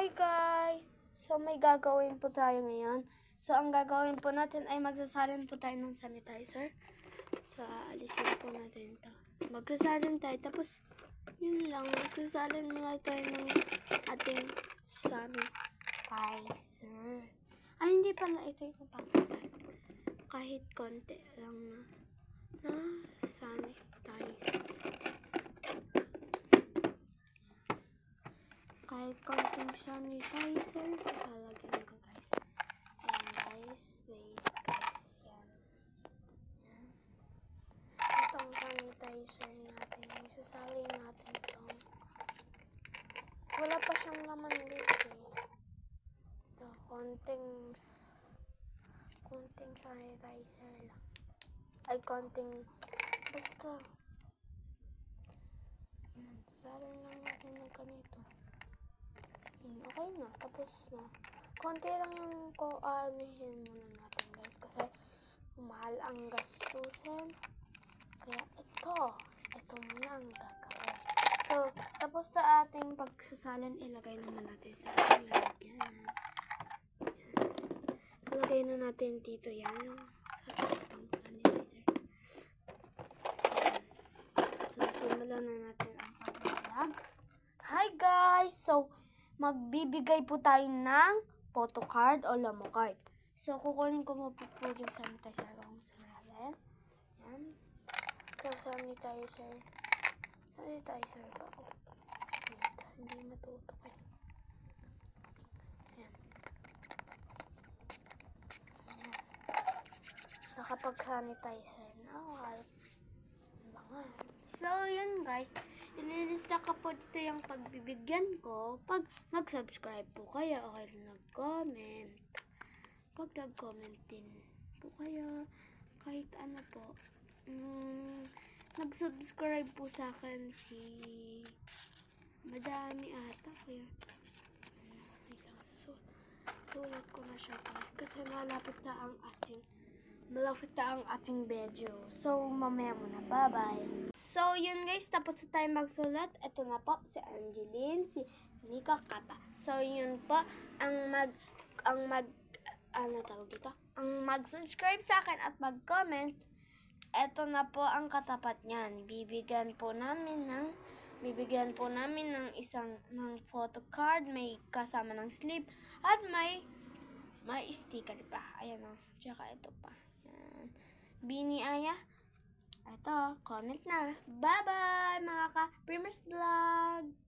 Hi guys! So may gagawin po tayo ngayon. So ang gagawin po natin ay magsasalin po tayo ng sanitizer. So alisin po natin ito. Magsasalin tayo tapos yun lang. Magsasalin muna tayo ng ating sanitizer. Ay hindi pala ito yung pangsasalin. Kahit konti lang na sanitizer. Kahit konting sanitizer, lalagyan ko guys. Ayan guys, wait guys, yan. Yan. Itong sanitizer natin, isasalin natin itong. Wala pa siyang laman guys eh. Ito, konting sanitizer lang. Ay, konting, basta. Ayan, isasalin lang natin ng ganito. Okay na, tapos na. Konti lang yung aanihin muna natin guys kasi mahal ang gastusin. Kaya ito muna ang gagawin. So, tapos sa ating pagsasalin, ilagay naman natin sa ating lalagyan. Ilagay na natin dito yan. Sa itong sanitizer. So, simulan na natin ang pag-vlog. Hi guys! So, magbibigay po tayo ng photo card o lamo card. So, kukunin ko po yung sanitizer kung saan. Yan. So, sanitizer pa ako. Wait, hindi matutok eh. Yan. Yan. So, kapag sanitizer na, bangan. So, yun guys. Ililista ko po dito yung pagbibigyan ko pag mag-subscribe po kayo o kayo nag-comment. Pag nag-comment din po kayo, kahit ano po, nag-subscribe po sa akin si madami ata. Kaya, sulat ko na siya kasi malapit na ang ating video. So, mamaya muna. Bye-bye. So, yun guys. Tapos na tayo magsulat. Ito na po. Si Angeline. Si Mika Kapa. So, yun po. Ang mag-subscribe sa akin at mag-comment. Ito na po ang katapat niyan. Bibigyan po namin ng isang photo card. May kasama ng slip. At may sticker pa. Ayan o. Tsaka ito pa. Bini Aya. Ito, comment na. Bye-bye mga ka-Primers Vlog!